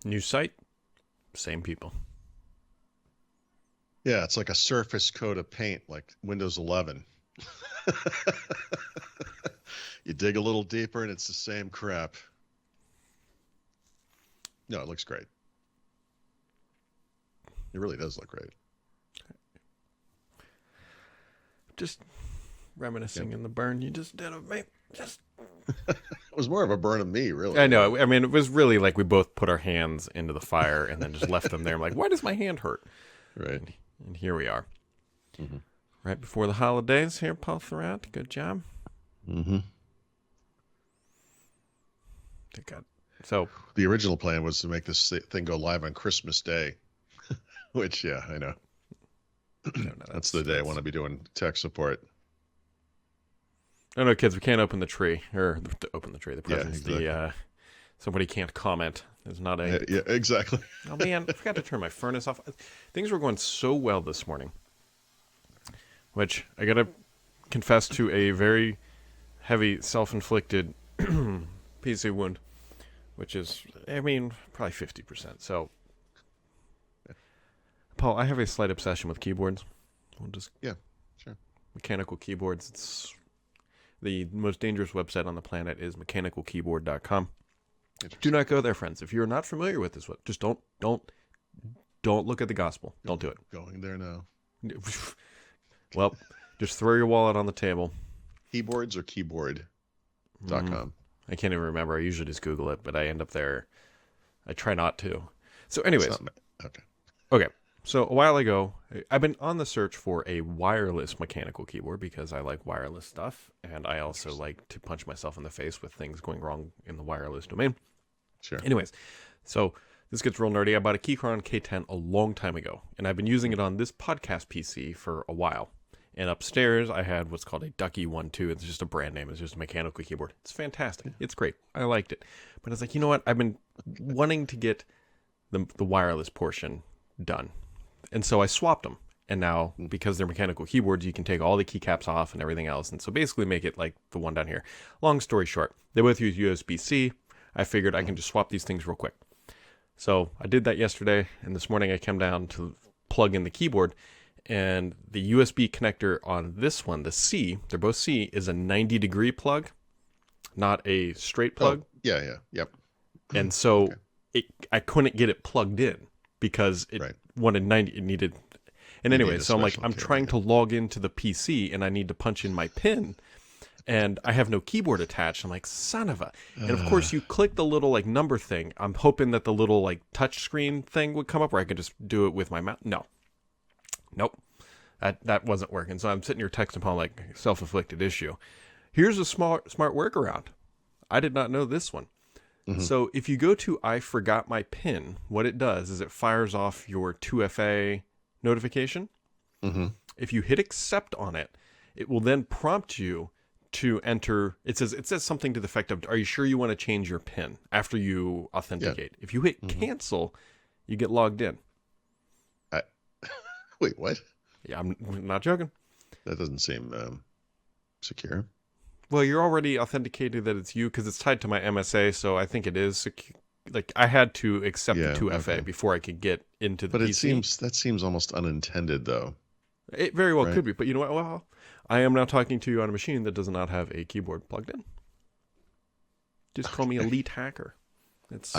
New site, same people. Yeah, it's like a surface coat of paint, like Windows 11. You dig a little deeper and it's the same crap. No, it looks great. It really does look great. Just reminiscing in the burn you just did of me. Just. It was more of a burn of me, really. I know. I mean, it was really like we both put our hands into the fire and then just left them there. I'm like, why does my hand hurt? Right. And here we are. Mm-hmm. Right before the holidays here, Paul Thurrott. Good job. Mm-hmm. So the original plan was to make this thing go live on Christmas Day, which, yeah, I know. That's the day I want to be doing tech support. No, kids, we can't open the tree or open the tree. The presents. Yeah, exactly. Somebody can't comment. There's not a. Yeah, exactly. Oh man, I forgot to turn my furnace off. Things were going so well this morning, which I gotta confess to a very heavy self-inflicted PC wound, which is, I mean, probably 50%. So, Paul, I have a slight obsession with keyboards. Yeah, sure. Mechanical keyboards. It's the most dangerous website on the planet is mechanicalkeyboard.com. Do not go there, friends. If you're not familiar with this, just don't look at the gospel. Don't do it. Going there now. Well, just throw your wallet on the table. Keyboards or keyboard.com? I can't even remember. I usually just Google it, but I end up there. I try not to. So anyways. Okay. So a while ago, I've been on the search for a wireless mechanical keyboard because I like wireless stuff, and I also like to punch myself in the face with things going wrong in the wireless domain. Sure. Anyways, so this gets real nerdy. I bought a Keychron K10 a long time ago, and I've been using it on this podcast PC for a while. And upstairs, I had what's called a Ducky 1.2. It's just a brand name. It's just a mechanical keyboard. It's fantastic. It's great. I liked it. But I was like, you know what? I've been wanting to get the wireless portion done. And so I swapped them. And now, because they're mechanical keyboards, you can take all the keycaps off and everything else. And so basically make it like the one down here. Long story short, they both use USB-C. I figured I can just swap these things real quick. So I did that yesterday. And this morning I came down to plug in the keyboard. And the USB connector on this one, the C, they're both C, is a 90-degree plug, not a straight plug. Oh, yeah. Yep. And so I couldn't get it plugged in because it wanted 90. It needed. And anyway, so I'm like, I'm trying to log into the PC and I need to punch in my PIN. And I have no keyboard attached. I'm like, son of a. And of course, you click the little like number thing. I'm hoping that the little like touch screen thing would come up where I could just do it with my mouse. No. Nope. That wasn't working. So I'm sitting here texting Paul like self-inflicted issue. Here's a smart workaround. I did not know this one. Mm-hmm. So if you go to I forgot my PIN, what it does is it fires off your 2FA notification. Mm-hmm. If you hit accept on it, it will then prompt you to enter. It says something to the effect of, are you sure you want to change your PIN after you authenticate? Yeah. If you hit cancel, you get logged in. Wait, what? Yeah, I'm not joking. That doesn't seem secure. Well, you're already authenticated that it's you because it's tied to my MSA, so I think it is secure. Like, I had to accept the 2FA before I could get into the PC. But that seems almost unintended, though. It very well could be, but you know what? Well, I am now talking to you on a machine that does not have a keyboard plugged in. Just call me elite hacker. It's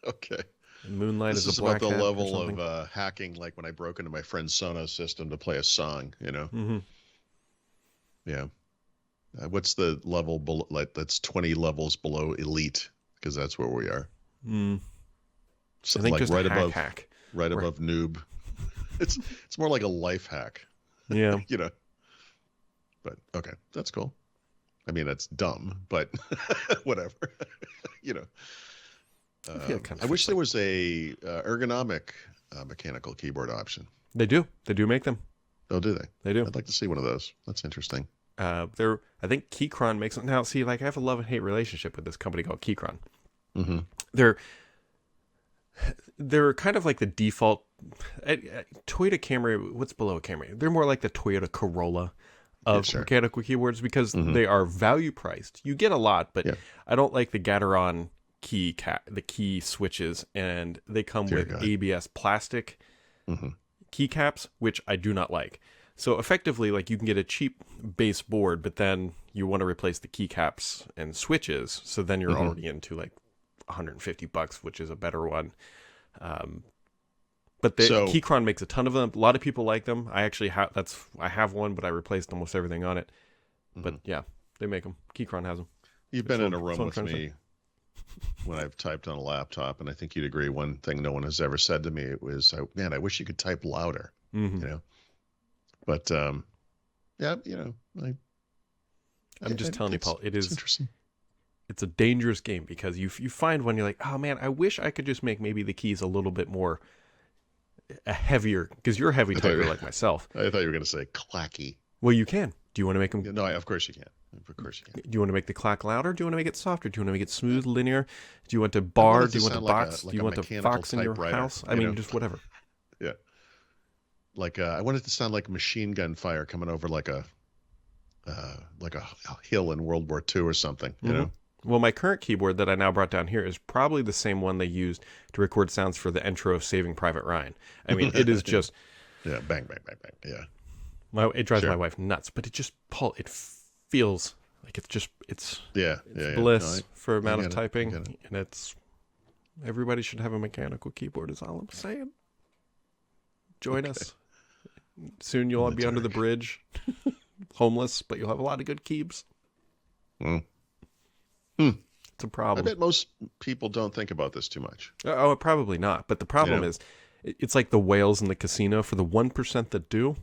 okay. Moonlight this is a black about the hat level of hacking, like when I broke into my friend's Sonos system to play a song, you know? Mm-hmm. Yeah. What's the level below? Like, that's 20 levels below elite, because that's where we are. So I think like just right above noob. It's more like a life hack. Yeah. You know. But okay, that's cool. I mean, that's dumb, but whatever. You know. I wish there was a ergonomic mechanical keyboard option. They do make them. Oh, do they? They do. I'd like to see one of those. That's interesting. I think Keychron makes them. Now, see, like I have a love and hate relationship with this company called Keychron. Mm-hmm. They're kind of like the default Toyota Camry. What's below a Camry? They're more like the Toyota Corolla of mechanical keyboards because they are value priced. You get a lot, but I don't like the Gateron the key switches, and they come with ABS plastic keycaps, which I do not like. So effectively, like, you can get a cheap base board, but then you want to replace the keycaps and switches, so then you're already into like $150, which is a better one. But Keychron makes a ton of them. A lot of people like them. I actually have one, but I replaced almost everything on it. But yeah, they make them. Keychron has them. You've been in a room with me when I've typed on a laptop, and I think you'd agree. One thing no one has ever said to me was, "Man, I wish you could type louder." You know. But yeah, you know, I'm just telling you, Paul. It's interesting. It's a dangerous game because you find when you're like, oh man, I wish I could just make maybe the keys a little bit more a heavier, because you're a heavy typer like myself. I thought you were going to say clacky. Well, you can. Do you want to make them? No, of course you can. Of course you can. Do you want to make the clack louder? Do you want to make it softer? Do you want to make it smooth, linear? Do you want to bar? Do you want to box? Do you want to box in your house? I mean, just whatever. Yeah. Like I want it to sound like machine gun fire coming over like a hill in World War II or something. You know. Well, my current keyboard that I now brought down here is probably the same one they used to record sounds for the intro of Saving Private Ryan. I mean, it is just... yeah, bang, bang, bang, bang, yeah. It drives my wife nuts, but it just, Paul, it feels like it's bliss for amount of typing, and it's... Everybody should have a mechanical keyboard is all I'm saying. Join us. Soon you'll all be under the bridge, homeless, but you'll have a lot of good keys. It's a problem. I bet most people don't think about this too much. Oh, probably not. But the problem is, it's like the whales in the casino. For the 1% that do,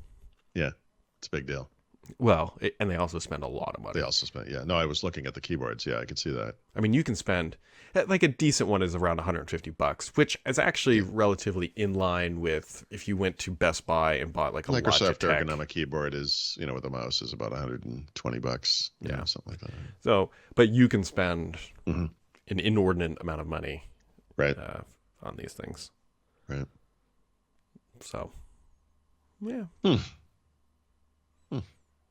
yeah, it's a big deal. Well, and they also spend a lot of money. They also spend, yeah. No, I was looking at the keyboards. Yeah, I could see that. I mean, you can spend, like, a decent one is around $150, which is actually relatively in line with if you went to Best Buy and bought like a Microsoft Logitech ergonomic keyboard is, with a mouse is about $120. Yeah, something like that. So, but you can spend an inordinate amount of money, right, on these things, right. So, yeah.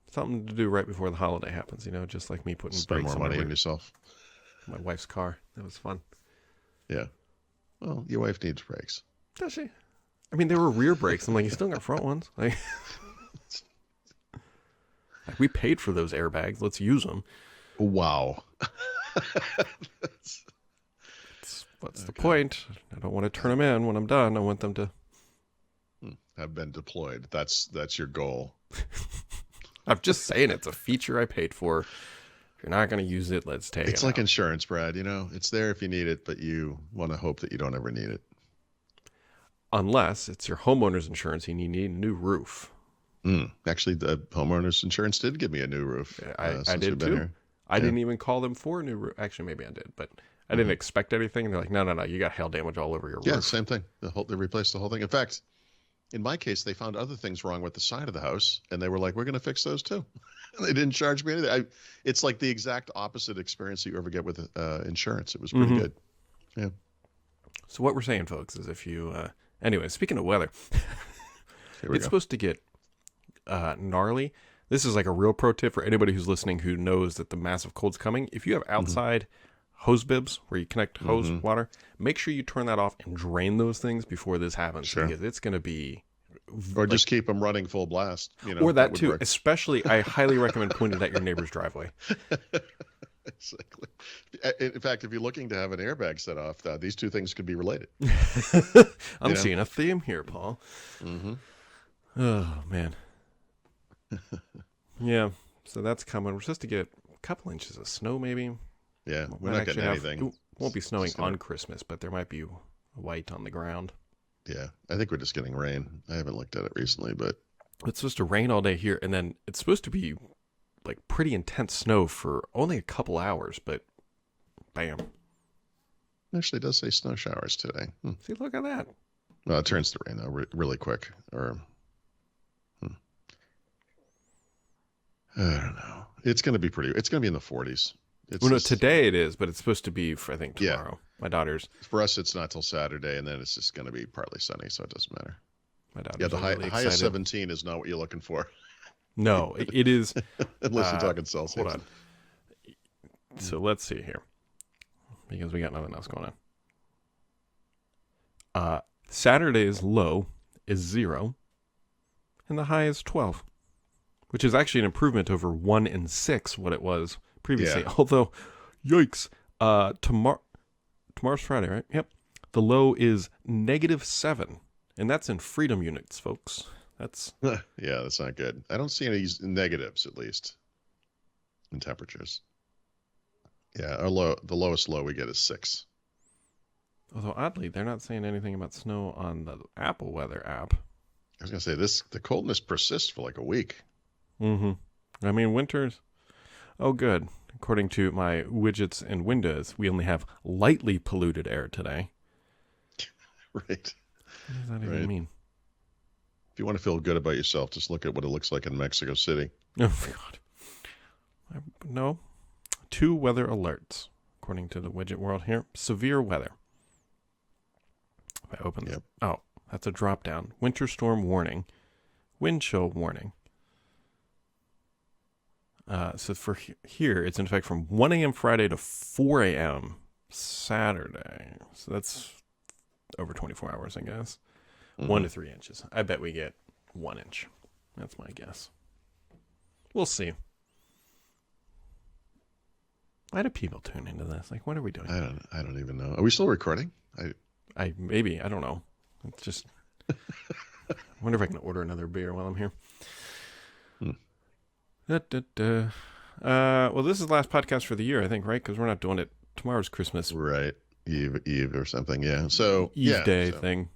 Something to do right before the holiday happens, just like me putting spend brakes more money on yourself. My wife's car. That was fun. Yeah. Well, your wife needs brakes. Does she? I mean, they were rear brakes. I'm like, you still got front ones. Like, we paid for those airbags. Let's use them. Wow. What's the point? I don't want to turn them in when I'm done. I want them to have been deployed. That's your goal. I'm just saying, it's a feature I paid for. If you're not going to use it, let's take it. It's like insurance, Brad. It's there if you need it, but you want to hope that you don't ever need it. Unless it's your homeowner's insurance and you need a new roof. Actually, the homeowner's insurance did give me a new roof. I did too. Here. I didn't even call them for a new roof. Actually, maybe I did, but I didn't expect anything. And they're like, no, you got hail damage all over your roof. Yeah, same thing. They replaced the whole thing. In fact, in my case, they found other things wrong with the side of the house, and they were like, we're going to fix those too. They didn't charge me anything. It's like the exact opposite experience that you ever get with insurance. It was pretty good. Yeah. So what we're saying, folks, is if you... anyway, speaking of weather, it's supposed to get gnarly. This is like a real pro tip for anybody who's listening who knows that the massive cold's coming. If you have outside hose bibs where you connect hose water, make sure you turn that off and drain those things before this happens. Sure. Because it's going to be... Or just keep them running full blast. Or that too. Work. Especially, I highly recommend pointing at your neighbor's driveway. Exactly. In fact, if you're looking to have an airbag set off, these two things could be related. I'm seeing a theme here, Paul. Oh, man. Yeah, so that's coming. We're supposed to get a couple inches of snow, maybe. Yeah, we're not getting anything. It won't be snowing on Christmas, but there might be white on the ground. Yeah, I think we're just getting rain. I haven't looked at it recently, but... It's supposed to rain all day here, and then it's supposed to be like pretty intense snow for only a couple hours, but bam. Actually, it does say snow showers today. See, look at that. Well, it turns to rain, though, really quick. Or... I don't know. It's going to be it's going to be in the 40s. Today it is, but it's supposed to be for, I think, tomorrow. Yeah. My daughter's. For us, it's not till Saturday, and then it's just going to be partly sunny, so it doesn't matter. My daughter's the high of 17 is not what you're looking for. No, it is. Unless you're talking Celsius. Hold on. So let's see here. because we got nothing else going on. Saturday's low is 0, and the high is 12, which is actually an improvement over 1 and 6, what it was previously. Yeah. Although, yikes, tomorrow's Friday, right? Yep. The low is -7, and that's in freedom units, folks. That's yeah, that's not good. I don't see any negatives, at least, in temperatures. Yeah, the lowest low we get is 6. Although, oddly, they're not saying anything about snow on the Apple Weather app. I was going to say, the coldness persists for like a week. Mm-hmm. I mean, winters... Oh, good. According to my widgets and windows, we only have lightly polluted air today. Right. What does that even mean? If you want to feel good about yourself, just look at what it looks like in Mexico City. Oh, God. No. 2 weather alerts, according to the widget world here. Severe weather. If I open this. Oh, that's a drop down. Winter storm warning. Wind chill warning. So for here, it's in effect from 1 a.m. Friday to 4 a.m. Saturday. So that's over 24 hours, I guess. 1 to 3 inches. I bet we get 1 inch. That's my guess. We'll see. Why do people tune into this? Like, what are we doing? I don't even know. Are we still recording? Maybe. I don't know. It's just... I wonder if I can order another beer while I'm here. Well, this is the last podcast for the year, I think, right? Because we're not doing it. Tomorrow's Christmas. Right. Eve or something, yeah. So Eve Day thing.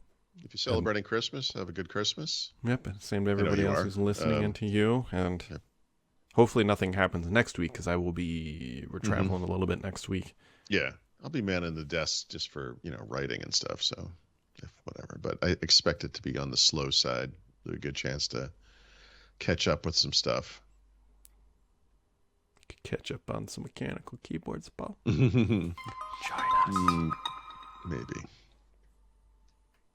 If you're celebrating Christmas, have a good Christmas. Yep. Same to everybody else who's listening and to you. And hopefully nothing happens next week because we're traveling a little bit next week. Yeah. I'll be manning the desk just for, writing and stuff. So whatever. But I expect it to be on the slow side. There's a good chance to catch up with some stuff. Catch up on some mechanical keyboards, Paul. Join us. Maybe.